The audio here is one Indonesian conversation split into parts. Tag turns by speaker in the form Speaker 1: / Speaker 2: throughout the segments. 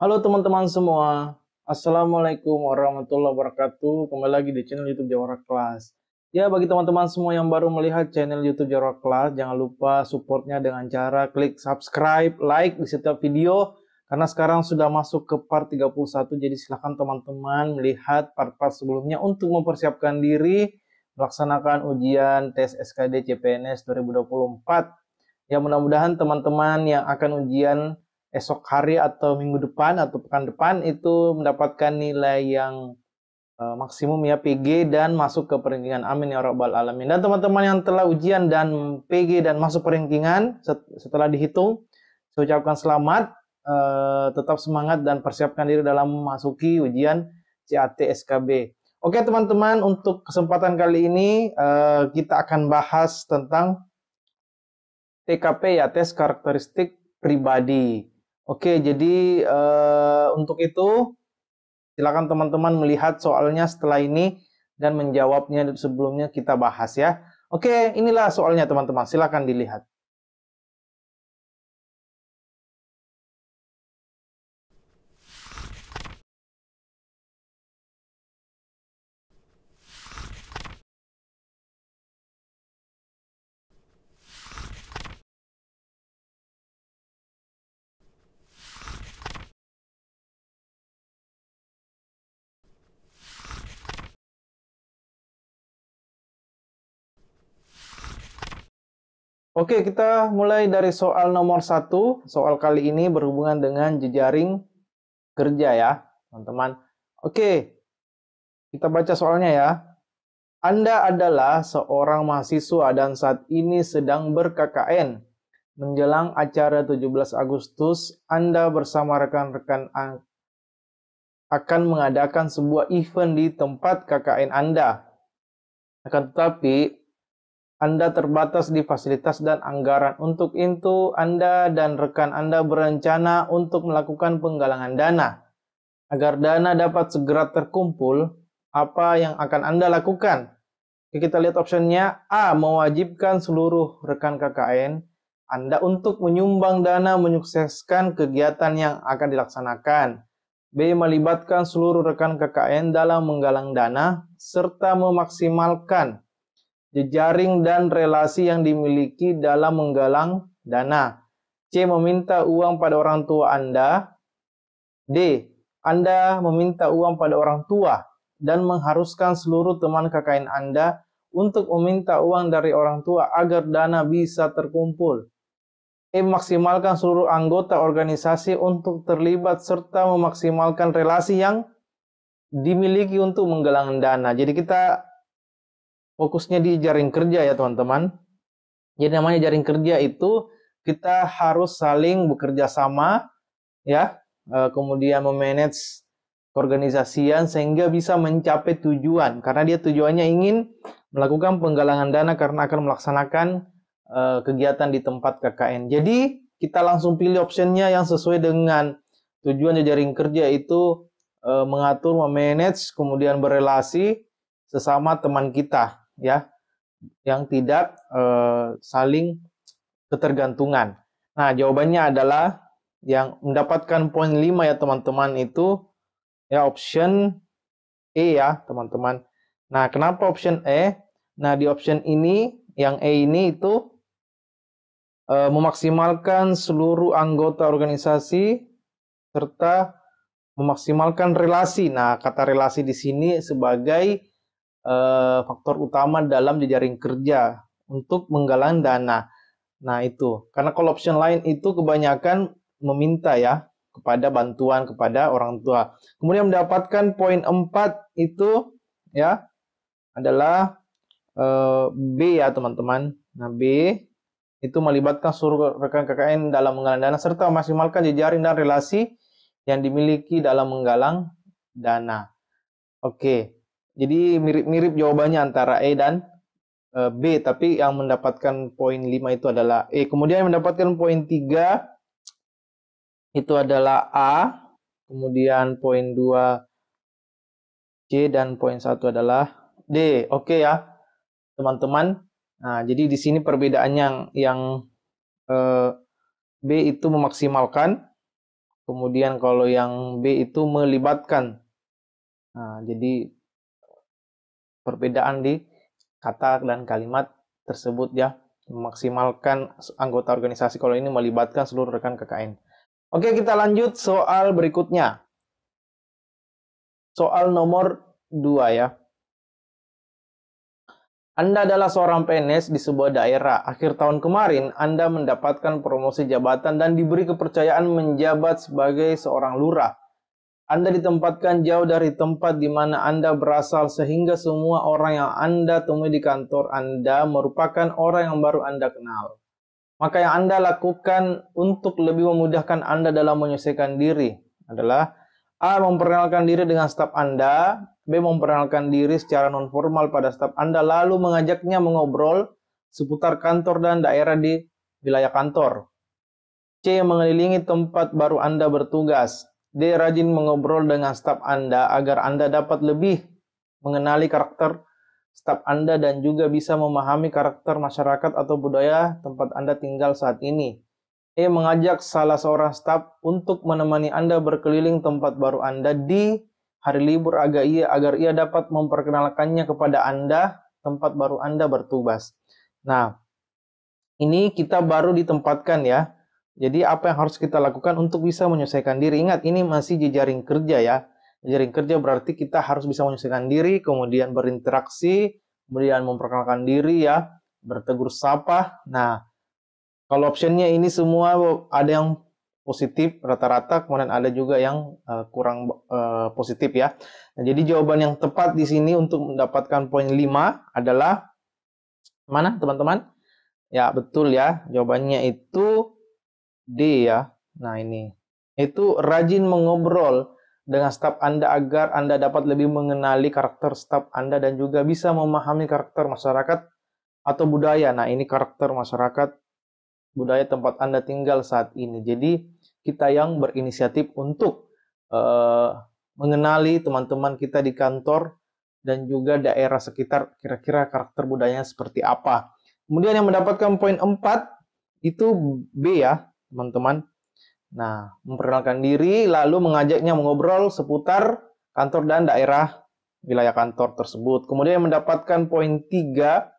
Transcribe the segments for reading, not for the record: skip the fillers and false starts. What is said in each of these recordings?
Speaker 1: Halo teman-teman semua, Assalamualaikum warahmatullahi wabarakatuh. Kembali lagi di channel YouTube Jawara Kelas. Ya, bagi teman-teman semua yang baru melihat channel YouTube Jawara Kelas, jangan lupa supportnya dengan cara klik subscribe, like di setiap video, karena sekarang sudah masuk ke part 31, jadi silahkan teman-teman melihat part-part sebelumnya untuk mempersiapkan diri melaksanakan ujian tes SKD CPNS 2024. Ya, mudah-mudahan teman-teman yang akan ujian esok hari atau minggu depan atau pekan depan itu mendapatkan nilai yang maksimum ya PG dan masuk ke peringkingan. Amin ya rabbal alamin. Dan teman-teman yang telah ujian dan PG dan masuk peringkingan setelah dihitung, saya ucapkan selamat, tetap semangat dan persiapkan diri dalam memasuki ujian CAT SKB. Oke teman-teman, untuk kesempatan kali ini kita akan bahas tentang TKP ya, tes karakteristik pribadi. Oke, jadi untuk itu silakan teman-teman melihat soalnya setelah ini dan menjawabnya sebelumnya kita bahas ya. Oke, inilah soalnya teman-teman, silakan dilihat. Oke, kita mulai dari soal nomor 1. Soal kali ini berhubungan dengan jejaring kerja ya, teman-teman. Oke, kita baca soalnya ya. Anda adalah seorang mahasiswa dan saat ini sedang ber-KKN. Menjelang acara 17 Agustus, Anda bersama rekan-rekan akan mengadakan sebuah event di tempat KKN Anda. Akan tetapi, Anda terbatas di fasilitas dan anggaran. Untuk itu, Anda dan rekan Anda berencana untuk melakukan penggalangan dana. Agar dana dapat segera terkumpul, apa yang akan Anda lakukan? Kita lihat optionnya. A. Mewajibkan seluruh rekan KKN Anda untuk menyumbang dana menyukseskan kegiatan yang akan dilaksanakan. B. Melibatkan seluruh rekan KKN dalam menggalang dana, serta memaksimalkan jejaring dan relasi yang dimiliki dalam menggalang dana. C. Meminta uang pada orang tua Anda. D. Anda meminta uang pada orang tua dan mengharuskan seluruh teman KKN Anda untuk meminta uang dari orang tua agar dana bisa terkumpul. Memaksimalkan seluruh anggota organisasi untuk terlibat serta memaksimalkan relasi yang dimiliki untuk menggalang dana. Jadi kita fokusnya di jaring kerja ya teman-teman. Jadi namanya jaring kerja itu kita harus saling bekerja sama ya, kemudian memanage keorganisasian sehingga bisa mencapai tujuan. Karena dia tujuannya ingin melakukan penggalangan dana karena akan melaksanakan kegiatan di tempat KKN. Jadi kita langsung pilih optionnya yang sesuai dengan tujuan jejaring kerja itu mengatur, memanage, kemudian berelasi sesama teman kita ya, yang tidak saling ketergantungan. Nah, jawabannya adalah yang mendapatkan poin 5 ya teman-teman itu ya option E ya teman-teman. Nah, kenapa option E? Nah, di option ini yang E ini itu memaksimalkan seluruh anggota organisasi serta memaksimalkan relasi. Nah, kata relasi di sini sebagai faktor utama dalam jejaring kerja untuk menggalang dana. Nah, itu. Karena kalau option lain itu kebanyakan meminta ya kepada bantuan kepada orang tua. Kemudian mendapatkan poin 4 itu ya adalah B ya teman-teman. Nah, B itu melibatkan seluruh rekan KKN dalam menggalang dana serta memaksimalkan jejaring dan relasi yang dimiliki dalam menggalang dana. Oke. Jadi mirip-mirip jawabannya antara E dan B, tapi yang mendapatkan poin 5 itu adalah E. Kemudian yang mendapatkan poin 3 itu adalah A. Kemudian poin 2 C dan poin 1 adalah D. Oke ya, teman-teman. Nah, jadi di sini perbedaannya yang B itu memaksimalkan, Kemudian kalau yang B itu melibatkan. Nah, jadi perbedaan di kata dan kalimat tersebut ya, memaksimalkan anggota organisasi kalau ini melibatkan seluruh rekan KKN. Oke, kita lanjut soal berikutnya. Soal nomor 2 ya. Anda adalah seorang PNS di sebuah daerah. Akhir tahun kemarin, Anda mendapatkan promosi jabatan dan diberi kepercayaan menjabat sebagai seorang lurah. Anda ditempatkan jauh dari tempat di mana Anda berasal sehingga semua orang yang Anda temui di kantor Anda merupakan orang yang baru Anda kenal. Maka yang Anda lakukan untuk lebih memudahkan Anda dalam menyesuaikan diri adalah A. Memperkenalkan diri dengan staf Anda. B. Memperkenalkan diri secara non-formal pada staf Anda, lalu mengajaknya mengobrol seputar kantor dan daerah di wilayah kantor. C. Mengelilingi tempat baru Anda bertugas. D. Rajin mengobrol dengan staf Anda agar Anda dapat lebih mengenali karakter staf Anda dan juga bisa memahami karakter masyarakat atau budaya tempat Anda tinggal saat ini. E. Mengajak salah seorang staf untuk menemani Anda berkeliling tempat baru Anda di hari libur agar ia dapat memperkenalkannya kepada Anda tempat baru Anda bertugas. Nah, ini kita baru ditempatkan ya. Jadi apa yang harus kita lakukan untuk bisa menyesuaikan diri? Ingat, ini masih jejaring kerja ya. Jejaring kerja berarti kita harus bisa menyesuaikan diri, kemudian berinteraksi, kemudian memperkenalkan diri ya, bertegur sapa. Nah, kalau optionnya ini semua ada yang positif rata-rata, kemudian ada juga yang kurang positif ya. Nah, jadi jawaban yang tepat di sini untuk mendapatkan poin 5 adalah mana teman-teman? Ya betul ya, jawabannya itu D ya. Nah ini, itu rajin mengobrol dengan staf Anda agar Anda dapat lebih mengenali karakter staf Anda dan juga bisa memahami karakter masyarakat atau budaya. Nah ini karakter masyarakat budaya tempat Anda tinggal saat ini. Jadi kita yang berinisiatif untuk mengenali teman-teman kita di kantor dan juga daerah sekitar kira-kira karakter budayanya seperti apa. Kemudian yang mendapatkan poin 4 itu B ya, teman-teman. Nah, memperkenalkan diri lalu mengajaknya mengobrol seputar kantor dan daerah wilayah kantor tersebut. Kemudian yang mendapatkan poin 3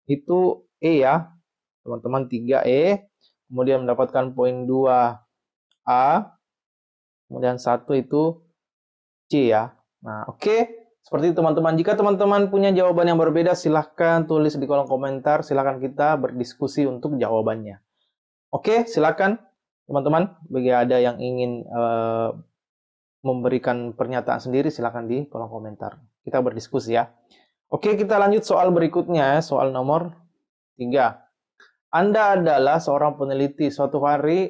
Speaker 1: itu E ya. Teman-teman 3E, kemudian mendapatkan poin 2A, kemudian 1 itu C ya. Nah, oke. Seperti itu teman-teman. Jika teman-teman punya jawaban yang berbeda, silahkan tulis di kolom komentar. Silahkan kita berdiskusi untuk jawabannya. Oke, silahkan teman-teman. Bagi ada yang ingin memberikan pernyataan sendiri, silahkan di kolom komentar. Kita berdiskusi ya. Oke, kita lanjut soal berikutnya. Soal nomor 3. Anda adalah seorang peneliti. Suatu hari,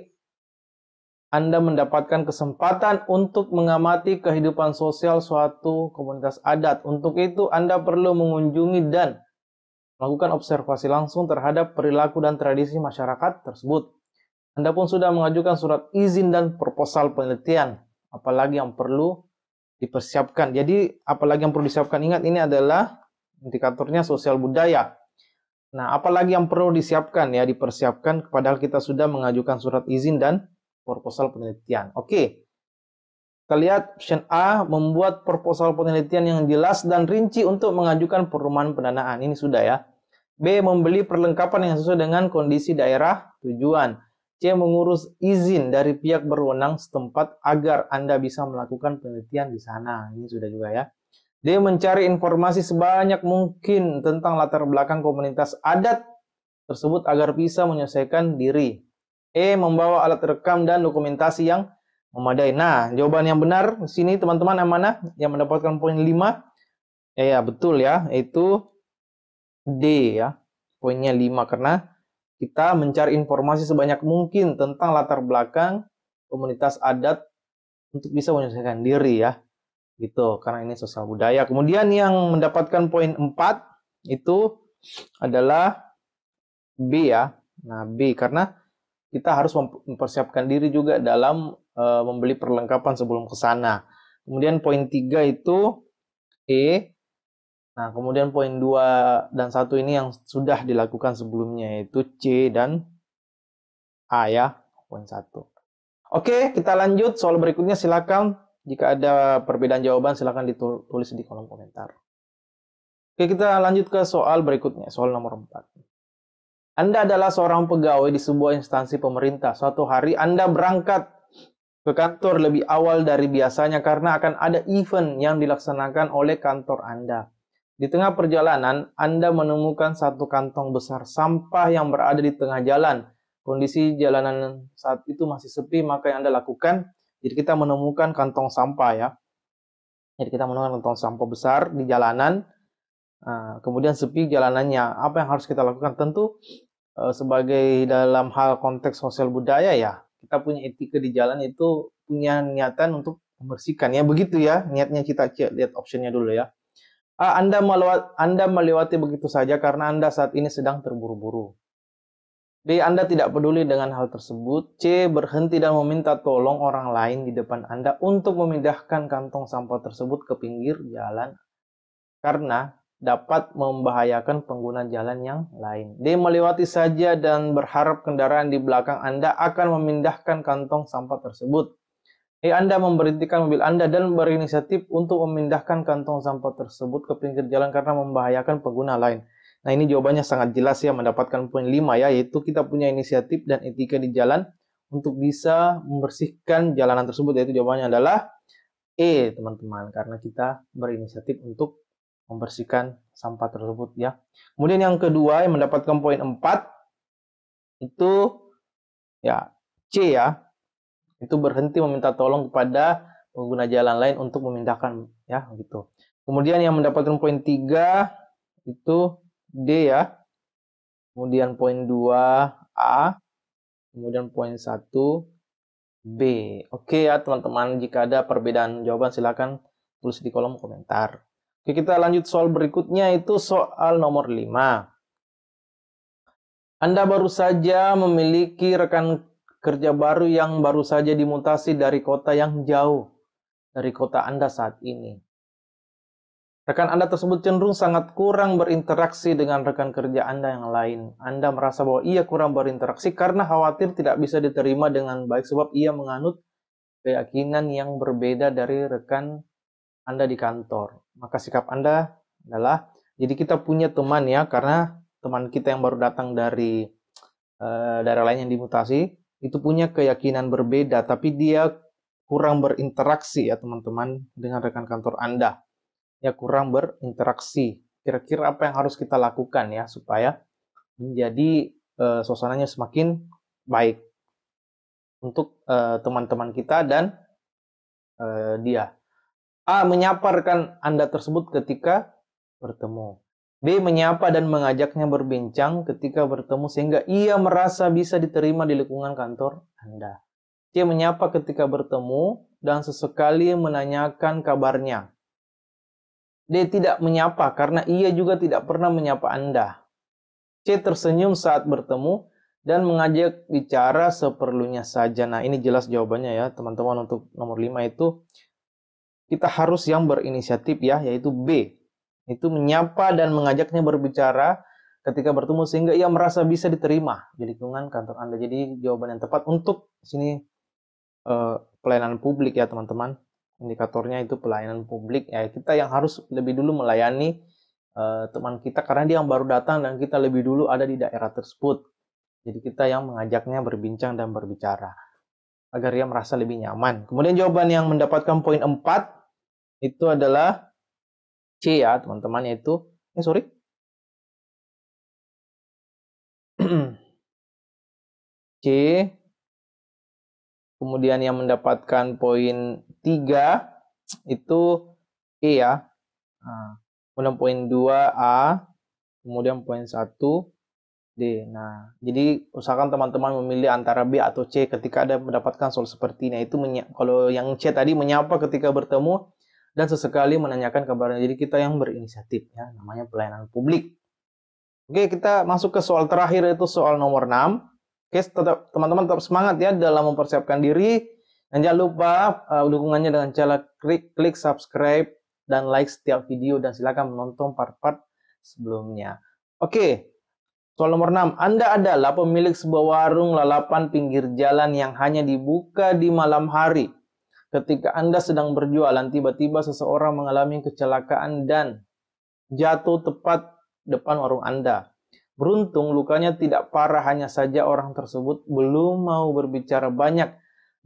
Speaker 1: Anda mendapatkan kesempatan untuk mengamati kehidupan sosial suatu komunitas adat. Untuk itu, Anda perlu mengunjungi dan melakukan observasi langsung terhadap perilaku dan tradisi masyarakat tersebut. Anda pun sudah mengajukan surat izin dan proposal penelitian. Apalagi yang perlu dipersiapkan. Jadi, apalagi yang perlu disiapkan, ingat ini adalah indikatornya sosial budaya. Nah, apalagi yang perlu disiapkan ya, dipersiapkan padahal kita sudah mengajukan surat izin dan proposal penelitian. Oke. Kita lihat option A, membuat proposal penelitian yang jelas dan rinci untuk mengajukan perumahan pendanaan. Ini sudah ya. B, membeli perlengkapan yang sesuai dengan kondisi daerah tujuan. C, mengurus izin dari pihak berwenang setempat agar Anda bisa melakukan penelitian di sana. Ini sudah juga ya. D, mencari informasi sebanyak mungkin tentang latar belakang komunitas adat tersebut agar bisa menyelesaikan diri. E, membawa alat rekam dan dokumentasi yang memadai. Nah, jawaban yang benar di sini teman-teman yang mana? Yang mendapatkan poin 5? Ya, betul ya, itu D ya. Poinnya 5 karena kita mencari informasi sebanyak mungkin tentang latar belakang komunitas adat untuk bisa menyelesaikan diri ya. Gitu, karena ini sosial budaya. Kemudian yang mendapatkan poin 4 itu adalah B ya. Nah, B karena kita harus mempersiapkan diri juga dalam membeli perlengkapan sebelum ke sana. Kemudian poin 3 itu E. Nah, kemudian poin 2 dan 1 ini yang sudah dilakukan sebelumnya yaitu C dan A ya, poin 1. Oke, kita lanjut soal berikutnya. Silakan jika ada perbedaan jawaban silakan ditulis di kolom komentar. Oke, kita lanjut ke soal berikutnya, soal nomor 4. Anda adalah seorang pegawai di sebuah instansi pemerintah. Suatu hari Anda berangkat ke kantor lebih awal dari biasanya karena akan ada event yang dilaksanakan oleh kantor Anda. Di tengah perjalanan, Anda menemukan satu kantong besar sampah yang berada di tengah jalan. Kondisi jalanan saat itu masih sepi, maka yang Anda lakukan, jadi kita menemukan kantong sampah ya. Jadi kita menemukan kantong sampah besar di jalanan, kemudian sepi jalanannya. Apa yang harus kita lakukan? Tentu sebagai dalam hal konteks sosial budaya ya, kita punya etika di jalan itu punya niatan untuk membersihkan ya, begitu ya niatnya. Kita lihat optionnya dulu ya. Anda melewati begitu saja karena Anda saat ini sedang terburu-buru. B. Anda tidak peduli dengan hal tersebut. C. Berhenti dan meminta tolong orang lain di depan Anda untuk memindahkan kantong sampah tersebut ke pinggir jalan karena dapat membahayakan pengguna jalan yang lain. D. Melewati saja dan berharap kendaraan di belakang Anda akan memindahkan kantong sampah tersebut. E. Anda memberhentikan mobil Anda dan berinisiatif untuk memindahkan kantong sampah tersebut ke pinggir jalan karena membahayakan pengguna lain. Nah, ini jawabannya sangat jelas ya, mendapatkan poin 5 ya, yaitu kita punya inisiatif dan etika di jalan untuk bisa membersihkan jalanan tersebut, yaitu jawabannya adalah E, teman-teman, karena kita berinisiatif untuk membersihkan sampah tersebut ya. Kemudian yang kedua yang mendapatkan poin 4 itu ya C ya, itu berhenti meminta tolong kepada pengguna jalan lain untuk memindahkan ya gitu. Kemudian yang mendapatkan poin 3 itu D ya. Kemudian poin 2 A, kemudian poin 1 B. Oke ya teman-teman, jika ada perbedaan jawaban silakan tulis di kolom komentar. Oke, kita lanjut soal berikutnya, itu soal nomor 5. Anda baru saja memiliki rekan kerja baru yang baru saja dimutasi dari kota yang jauh dari kota Anda saat ini. Rekan Anda tersebut cenderung sangat kurang berinteraksi dengan rekan kerja Anda yang lain. Anda merasa bahwa ia kurang berinteraksi karena khawatir tidak bisa diterima dengan baik sebab ia menganut keyakinan yang berbeda dari rekan Anda di kantor. Maka sikap Anda adalah, jadi kita punya teman ya, karena teman kita yang baru datang dari daerah lain yang dimutasi, itu punya keyakinan berbeda, tapi dia kurang berinteraksi ya teman-teman dengan rekan kantor Anda. Ya, kurang berinteraksi. Kira-kira apa yang harus kita lakukan ya supaya menjadi suasananya semakin baik untuk teman-teman kita dan dia. A. Menyapa rekan Anda tersebut ketika bertemu. B. Menyapa dan mengajaknya berbincang ketika bertemu sehingga ia merasa bisa diterima di lingkungan kantor Anda. C. Menyapa ketika bertemu dan sesekali menanyakan kabarnya. D. Tidak menyapa karena ia juga tidak pernah menyapa Anda. C. Tersenyum saat bertemu dan mengajak bicara seperlunya saja. Nah, ini jelas jawabannya ya teman-teman. Untuk nomor 5 itu kita harus yang berinisiatif ya, yaitu B. Itu menyapa dan mengajaknya berbicara ketika bertemu sehingga ia merasa bisa diterima di lingkungan kantor Anda. Jadi jawaban yang tepat untuk sini pelayanan publik ya teman-teman. Indikatornya itu pelayanan publik ya, kita yang harus lebih dulu melayani teman kita karena dia yang baru datang dan kita lebih dulu ada di daerah tersebut. Jadi kita yang mengajaknya berbincang dan berbicara agar dia merasa lebih nyaman. Kemudian jawaban yang mendapatkan poin 4 itu adalah C ya teman-teman, yaitu C. Kemudian yang mendapatkan poin 3 itu E ya. Kemudian poin 2 A, kemudian poin 1 D. Nah, jadi usahakan teman-teman memilih antara B atau C ketika ada mendapatkan soal seperti ini. Itu kalau yang C tadi menyapa ketika bertemu dan sesekali menanyakan kabarnya. Jadi kita yang berinisiatif ya, namanya pelayanan publik. Oke, kita masuk ke soal terakhir, yaitu soal nomor 6. Oke, teman-teman tetap semangat ya dalam mempersiapkan diri. Dan jangan lupa dukungannya dengan cara klik subscribe dan like setiap video, dan silakan menonton part-part sebelumnya. Oke, Soal nomor 6. Anda adalah pemilik sebuah warung lalapan pinggir jalan yang hanya dibuka di malam hari. Ketika Anda sedang berjualan, tiba-tiba seseorang mengalami kecelakaan dan jatuh tepat depan warung Anda. Beruntung lukanya tidak parah, hanya saja orang tersebut belum mau berbicara banyak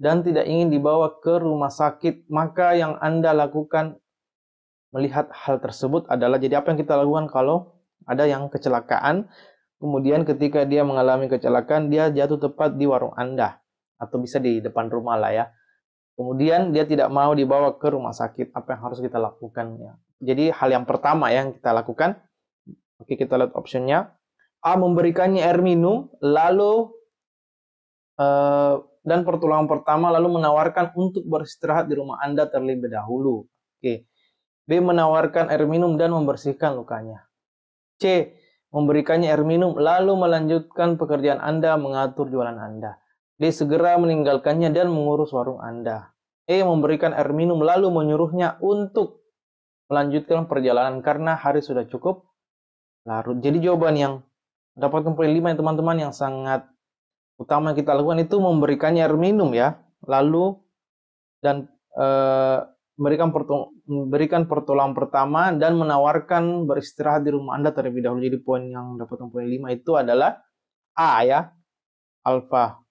Speaker 1: dan tidak ingin dibawa ke rumah sakit. Maka yang Anda lakukan melihat hal tersebut adalah, jadi apa yang kita lakukan kalau ada yang kecelakaan, kemudian ketika dia mengalami kecelakaan, dia jatuh tepat di warung Anda, atau bisa di depan rumah lah ya. Kemudian dia tidak mau dibawa ke rumah sakit, apa yang harus kita lakukan ya? Jadi hal yang pertama yang kita lakukan, oke, kita lihat optionnya. A. Memberikannya air minum, lalu dan pertolongan pertama, lalu menawarkan untuk beristirahat di rumah Anda terlebih dahulu. Oke. B. Menawarkan air minum dan membersihkan lukanya. C. Memberikannya air minum, lalu melanjutkan pekerjaan Anda, mengatur jualan Anda. D. Segera meninggalkannya dan mengurus warung Anda. E. Memberikan air minum, lalu menyuruhnya untuk melanjutkan perjalanan karena hari sudah cukup larut. Jadi jawaban yang dapatkan poin 5 ya teman-teman, yang sangat utama yang kita lakukan itu memberikannya air minum ya, lalu dan memberikan pertolongan pertama dan menawarkan beristirahat di rumah Anda terlebih dahulu. Jadi poin yang dapatkan poin 5 itu adalah A ya, alfa.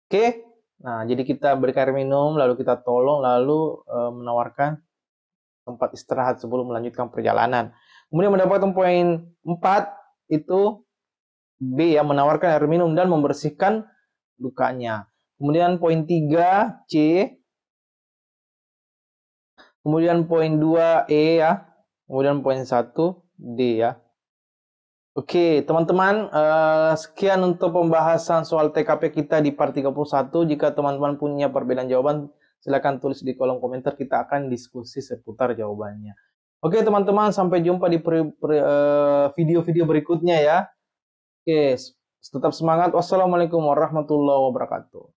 Speaker 1: Oke. Nah, jadi kita berikan air minum, lalu kita tolong, lalu menawarkan tempat istirahat sebelum melanjutkan perjalanan. Kemudian mendapatkan poin 4 itu B ya, menawarkan air minum dan membersihkan lukanya. Kemudian poin 3 C. Kemudian poin 2 E ya. Kemudian poin 1 D ya. Oke, teman-teman, sekian untuk pembahasan soal TKP kita di part 31. Jika teman-teman punya perbedaan jawaban, silakan tulis di kolom komentar, kita akan diskusi seputar jawabannya. Oke, teman-teman, sampai jumpa di video-video berikutnya ya. Oke, tetap semangat. Wassalamualaikum warahmatullahi wabarakatuh.